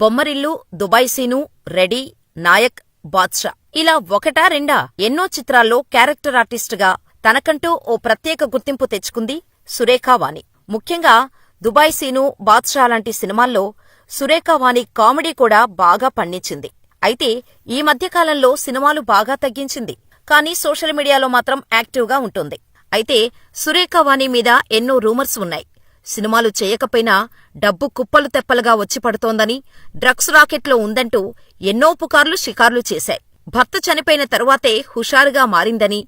బొమ్మరిల్లు, దుబాయ్ సీను, రెడీ, నాయక్, బాద్షా ఇలా ఒకటా రెండా ఎన్నో చిత్రాల్లో క్యారెక్టర్ ఆర్టిస్టుగా తనకంటూ ఓ ప్రత్యేక గుర్తింపు తెచ్చుకుంది సురేఖా వాణి. ముఖ్యంగా దుబాయ్ సీను, బాద్షా లాంటి సినిమాల్లో సురేఖా వాణి కామెడీ కూడా బాగా పండించింది. అయితే ఈ మధ్యకాలంలో సినిమాలు బాగా తగ్గించింది. కానీ సోషల్ మీడియాలో మాత్రం యాక్టివ్గా ఉంటుంది. అయితే సురేఖా వాణి మీద ఎన్నో రూమర్స్ ఉన్నాయి. సినిమాలు చేయకపోయినా డబ్బు కుప్పలు తెప్పలుగా వచ్చి పడుతోందని, డ్రగ్స్ రాకెట్లో ఉందంటూ ఎన్నో పుకార్లు షికార్లు చేశాయి. భర్త చనిపోయిన తరువాతే హుషారుగా మారిందని,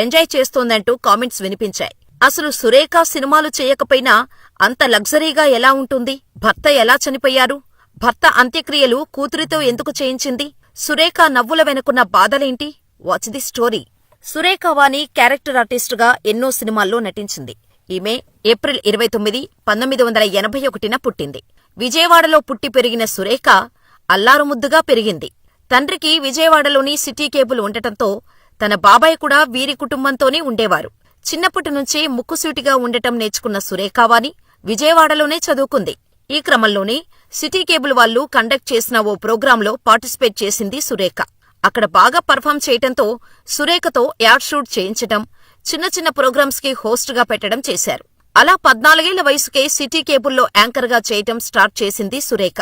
ఎంజాయ్ చేస్తోందంటూ కామెంట్స్ వినిపించాయి. అసలు సురేఖ సినిమాలు చేయకపోయినా అంత లగ్జరీగా ఎలా ఉంటుంది? భర్త ఎలా చనిపోయారు? భర్త అంత్యక్రియలు కూతురితో ఎందుకు చేయించింది? సురేఖ నవ్వుల వెనుకున్న బాధలేంటి? Watch the story. Surekha Vani character ఆర్టిస్టుగా ఎన్నో సినిమాల్లో నటించింది. ఈమె ఏప్రిల్ 29, 1981న పుట్టింది. విజయవాడలో పుట్టి పెరిగిన సురేఖ అల్లారుముద్దుగా పెరిగింది. తండ్రికి విజయవాడలోని సిటీ కేబుల్ ఉండటంతో తన బాబాయ్ కూడా వీరి కుటుంబంతోనే ఉండేవారు. చిన్నప్పటినుంచే ముక్కుసూటిగా ఉండటం నేర్చుకున్న సురేఖా వాణి విజయవాడలోనే చదువుకుంది. ఈ క్రమంలోనే సిటీ కేబుల్ వాళ్లు కండక్ట్ చేసిన ఓ ప్రోగ్రాంలో పార్టిసిపేట్ చేసింది సురేఖ. అక్కడ బాగా పర్ఫామ్ చేయటంతో సురేఖతో యాడ్ షూట్ చేయించటం, చిన్న చిన్న ప్రోగ్రామ్స్ కి హోస్ట్ గా పెట్టడం చేశారు. అలా 14 ఏళ్ల వయసుకే సిటీ కేబుల్లో యాంకర్ గా చేయటం స్టార్ట్ చేసింది సురేఖ.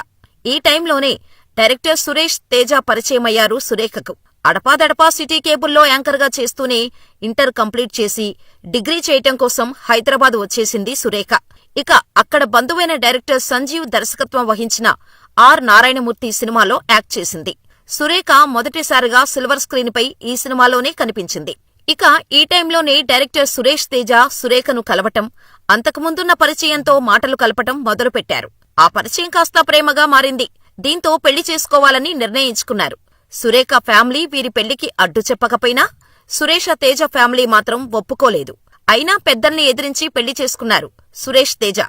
ఈ టైంలోనే డైరెక్టర్ సురేష్ తేజ పరిచయమయ్యారు సురేఖకు. అడపాదడపా సిటీ కేబుల్లో యాంకర్ గా చేస్తూనే ఇంటర్ కంప్లీట్ చేసి డిగ్రీ చేయటం కోసం హైదరాబాద్ వచ్చేసింది సురేఖ. ఇక అక్కడ బంధువైన డైరెక్టర్ సంజీవ్ దర్శకత్వం వహించిన ఆర్ నారాయణమూర్తి సినిమాలో యాక్ట్ చేసింది. సురేఖ మొదటిసారిగా సిల్వర్ స్క్రీన్ పై ఈ సినిమాలోనే కనిపించింది. ఇక ఈ టైంలోనే డైరెక్టర్ సురేష్ తేజ సురేఖను కలవటం, అంతకుముందున్న పరిచయంతో మాటలు కలపటం మొదలుపెట్టారు. ఆ పరిచయం కాస్త ప్రేమగా మారింది. దీంతో పెళ్లి చేసుకోవాలని నిర్ణయించుకున్నారు. సురేఖ ఫ్యామిలీ వీరి పెళ్లికి అడ్డు చెప్పకపోయినా సురేష తేజ ఫ్యామిలీ మాత్రం ఒప్పుకోలేదు. అయినా పెద్దల్ని ఎదిరించి పెళ్లి చేసుకున్నారు సురేష్ తేజ.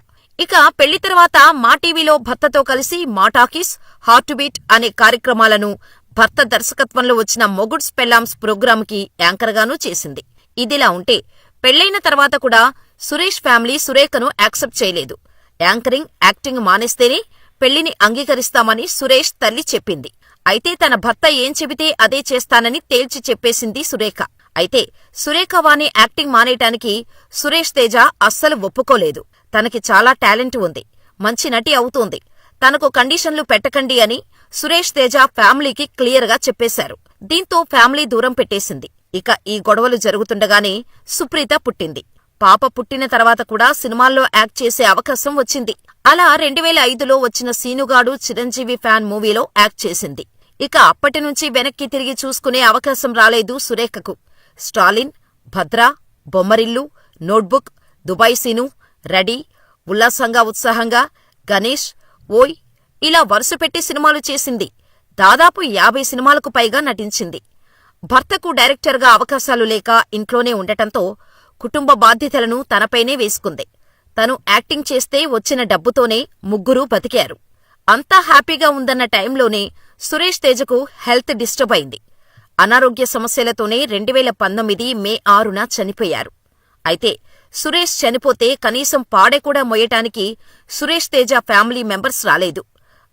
ఇక పెళ్లి తర్వాత మా టీవీలో భర్తతో కలిసి మా టాకీస్, హార్ట్ బీట్ అనే కార్యక్రమాలను భర్త దర్శకత్వంలో వచ్చిన మొగుడ్స్ పెళ్లాంస్ ప్రోగ్రాంకి యాంకర్గానూ చేసింది. ఇదిలా ఉంటే పెళ్లైన తర్వాత కూడా సురేష్ ఫ్యామిలీ సురేఖను యాక్సెప్ట్ చేయలేదు. యాంకరింగ్, యాక్టింగ్ మానేస్తేనే పెళ్లిని అంగీకరిస్తామని సురేష్ తల్లి చెప్పింది. అయితే తన భర్త ఏం చెబితే అదే చేస్తానని తేల్చి చెప్పేసింది సురేఖ. అయితే సురేఖ వాణి యాక్టింగ్ మానేయటానికి సురేష్ తేజ అస్సలు ఒప్పుకోలేదు. తనకి చాలా టాలెంట్ ఉంది, మంచి నటి అవుతోంది, తనకు కండిషన్లు పెట్టకండి అని సురేష్ తేజ ఫ్యామిలీకి క్లియర్గా చెప్పేశారు. దీంతో ఫ్యామిలీ దూరం పెట్టేసింది. ఇక ఈ గొడవలు జరుగుతుండగానే సుప్రీత పుట్టింది. పాప పుట్టిన తర్వాత కూడా సినిమాల్లో యాక్ట్ చేసే అవకాశం వచ్చింది. అలా 2005లో వచ్చిన సీనుగాడు చిరంజీవి ఫ్యాన్ మూవీలో యాక్ట్ చేసింది. ఇక అప్పటినుంచి వెనక్కి తిరిగి చూసుకునే అవకాశం రాలేదు సురేఖకు. Stalin, Bhadra, Bommarillu, Notebook, Dubai Seenu, Ready, Ullasamga Utsahamga, Ganesh, ఓయ్ ఇలా వరుసపెట్టి సినిమాలు చేసింది. దాదాపు 50 సినిమాలకు పైగా నటించింది. భర్తకు డైరెక్టర్గా అవకాశాలు లేక ఇంట్లోనే ఉండటంతో కుటుంబ బాధ్యతలను తనపైనే వేసుకుంది. తను యాక్టింగ్ చేస్తే వచ్చిన డబ్బుతోనే ముగ్గురూ బతికారు. అంతా హ్యాపీగా ఉందన్న టైంలోనే సురేష్ తేజకు హెల్త్ డిస్టర్బ్ అయింది. అనారోగ్య సమస్యలతోనే 2019 మే 6న చనిపోయారు. అయితే సురేష్ చనిపోతే కనీసం పాడె కూడా మొయ్యటానికి సురేష్ తేజ ఫ్యామిలీ మెంబర్స్ రాలేదు.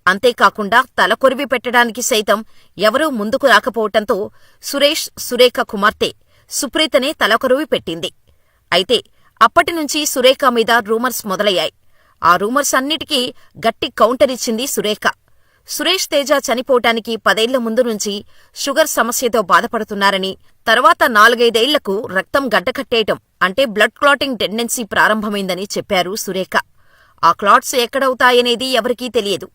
అంతేకాకుండా తలకొరివి పెట్టడానికి సైతం ఎవరూ ముందుకు రాకపోవటంతో సురేష్, సురేఖ కుమార్తె సుప్రీతనే తలకొరివి పెట్టింది. అయితే అప్పటినుంచి సురేఖ మీద రూమర్స్ మొదలయ్యాయి. ఆ రూమర్స్ అన్నిటికీ గట్టి కౌంటర్ ఇచ్చింది సురేఖ. సురేష్ తేజ చనిపోవటానికి 10 ఏళ్ల ముందు నుంచి షుగర్ సమస్యతో బాధపడుతున్నారని, తర్వాత 4-5 ఏళ్లకు రక్తం గడ్డకట్టేయటం అంటే బ్లడ్ క్లాటింగ్ టెండెన్సీ ప్రారంభమైందని చెప్పారు సురేఖ. ఆ క్లాట్స్ ఎక్కడవుతాయనేది ఎవరికీ తెలియదు.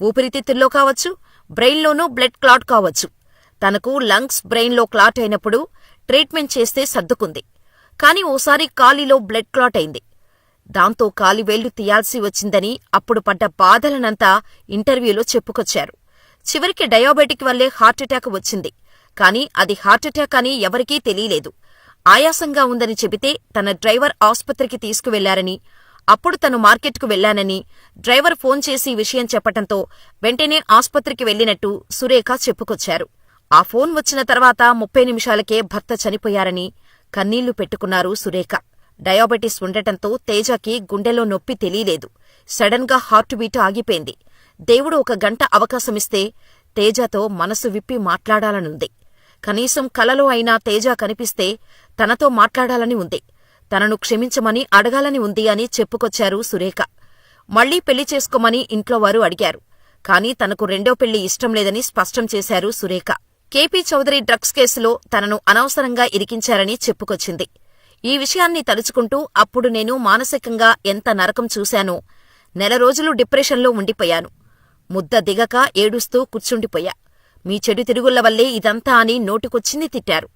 ఊపిరితిత్తుల్లో కావచ్చు, బ్రెయిన్లోనూ బ్లడ్ క్లాట్ కావచ్చు. తనకు లంగ్స్, బ్రెయిన్లో క్లాట్ అయినప్పుడు ట్రీట్మెంట్ చేస్తే సర్దుకుంది. కాని ఓసారి కాలిలో బ్లడ్ క్లాట్ అయింది. దాంతో కాలివేళ్లు తీయాల్సి వచ్చిందని అప్పుడు పడ్డ బాధలనంతా ఇంటర్వ్యూలో చెప్పుకొచ్చారు. చివరికి డయాబెటిక్ వల్లే హార్ట్అటాక్ వచ్చింది. కాని అది హార్ట్అటాక్ అని ఎవరికీ తెలియలేదు. ఆయాసంగా ఉందని చెబితే తన డ్రైవర్ ఆస్పత్రికి తీసుకువెళ్లారని, అప్పుడు తను మార్కెట్కు వెళ్లానని డ్రైవర్ ఫోన్ చేసి విషయం చెప్పటంతో వెంటనే ఆస్పత్రికి వెళ్లినట్టు సురేఖ చెప్పుకొచ్చారు. ఆ ఫోన్ వచ్చిన తర్వాత 30 నిమిషాలకే భర్త చనిపోయారని కన్నీళ్లు పెట్టుకున్నారు సురేఖ. డయాబెటిస్ ఉండటంతో తేజకి గుండెలో నొప్పి తెలియలేదు. సడన్ గా హార్ట్ బీట్ ఆగిపోయింది. దేవుడు 1 గంట అవకాశమిస్తే తేజతో మనసు విప్పి మాట్లాడాలనుంది. కనీసం కలలో అయినా తేజ కనిపిస్తే తనతో మాట్లాడాలని ఉంది. తనను క్షమించమని అడగాలని ఉంది అని చెప్పుకొచ్చారు సురేఖ. మళ్లీ పెళ్లి చేసుకోమని ఇంట్లోవారు అడిగారు. కానీ తనకు రెండో పెళ్లి ఇష్టం లేదని స్పష్టం చేశారు సురేఖ. కేపీ చౌదరి డ్రగ్స్ కేసులో తనను అనవసరంగా ఇరికించారని చెప్పుకొచ్చింది. ఈ విషయాన్ని తలుచుకుంటూ అప్పుడు నేను మానసికంగా ఎంత నరకం చూశానో, 1 నెల రోజులు డిప్రెషన్లో ఉండిపోయాను. ముద్ద దిగక ఏడుస్తూ కూర్చుండిపోయా. మీ చెడు తిరుగుళ్ల వల్లే ఇదంతా అని నోటికొచ్చింది తిట్టారు.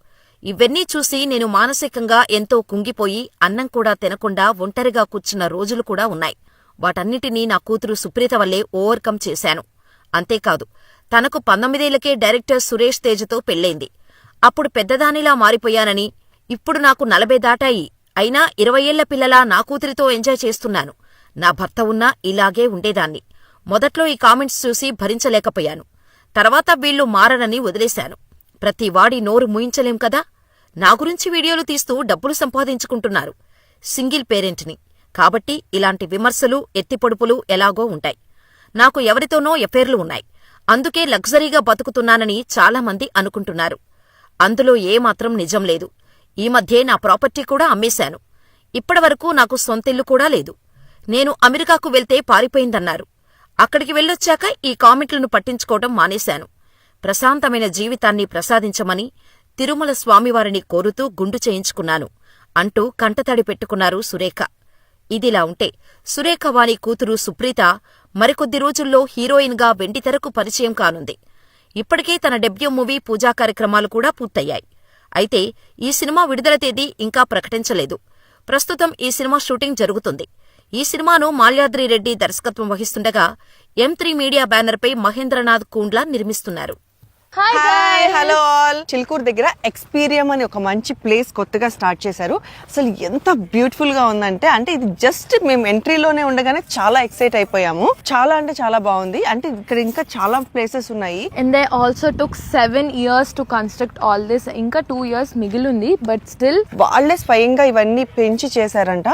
ఇవన్నీ చూసి నేను మానసికంగా ఎంతో కుంగిపోయి అన్నం కూడా తినకుండా ఒంటరిగా కూర్చున్న రోజులు కూడా ఉన్నాయి. వాటన్నిటినీ నా కూతురు సుప్రీత వల్లే ఓవర్కమ్ చేశాను. అంతేకాదు, తనకు 19 ఏళ్లకే డైరెక్టర్ సురేష్ తేజతో పెళ్లైంది. అప్పుడు పెద్దదానిలా మారిపోయానని, ఇప్పుడు నాకు 40 దాటాయి, అయినా 20 ఏళ్ల పిల్లలా నా కూతురితో ఎంజాయ్ చేస్తున్నాను. నా భర్త ఉన్నా ఇలాగే ఉండేదాన్ని. మొదట్లో ఈ కామెంట్స్ చూసి భరించలేకపోయాను. తర్వాత వీళ్లు మారనని వదిలేశాను. ప్రతి వాడి నోరు మూయించలేం కదా. నా గురించి వీడియోలు తీస్తూ డబ్బులు సంపాదించుకుంటున్నారు. సింగిల్ పేరెంట్ని కాబట్టి ఇలాంటి విమర్శలు, ఎత్తిపొడుపులు ఎలాగో ఉంటాయి. నాకు ఎవరితోనో ఎఫైర్లు ఉన్నాయి. అందుకే లగ్జరీగా బతుకుతున్నానని చాలామంది అనుకుంటున్నారు. అందులో ఏమాత్రం నిజం లేదు. ఈ మధ్యే నా ప్రాపర్టీ కూడా అమ్మేశాను. ఇప్పటివరకు నాకు సొంతిల్లు కూడా లేదు. నేను అమెరికాకు వెళ్తే పారిపోయిందన్నారు. అక్కడికి వెళ్ళొచ్చాక ఈ కామెంట్లను పట్టించుకోవడం మానేశాను. ప్రశాంతమైన జీవితాన్ని ప్రసాదించమని తిరుమల స్వామివారిని కోరుతూ గుండు చేయించుకున్నాను అంటూ కంటతడి పెట్టుకున్నారు సురేఖ. ఇదిలా ఉంటే సురేఖ వారి కూతురు సుప్రీత మరికొద్ది రోజుల్లో హీరోయిన్గా వెండితెరకు పరిచయం కానుంది. ఇప్పటికే తన డెబ్యూ మూవీ పూజా కార్యక్రమాలు కూడా పూర్తయ్యాయి. అయితే ఈ సినిమా విడుదల తేదీ ఇంకా ప్రకటించలేదు. ప్రస్తుతం ఈ సినిమా షూటింగ్ జరుగుతుంది. ఈ సినిమాను మాల్యాద్రి రెడ్డి దర్శకత్వం వహిస్తుండగా M3 మీడియా బ్యానర్పై మహేంద్రనాథ్ కూండ్లా నిర్మిస్తున్నారు. Hi hello all. చిల్కూరు దగ్గర ఎక్స్పీరియం అని ఒక మంచి ప్లేస్ కొత్తగా స్టార్ట్ చేశారు. అసలు ఎంత బ్యూటిఫుల్ గా ఉందంటే, ఇది జస్ట్ మేము ఎంట్రీలోనే ఉండగానే చాలా ఎక్సైట్ అయిపోయాము. చాలా అంటే చాలా బాగుంది. అంటే ఇక్కడ ఇంకా చాలా ప్లేసెస్ ఉన్నాయి. And they also took 7 years to construct all this. ఇంకా 2 years మిగిలింది, బట్ స్టిల్ వాళ్ళే స్వయంగా ఇవన్నీ పెంచి చేశారంట.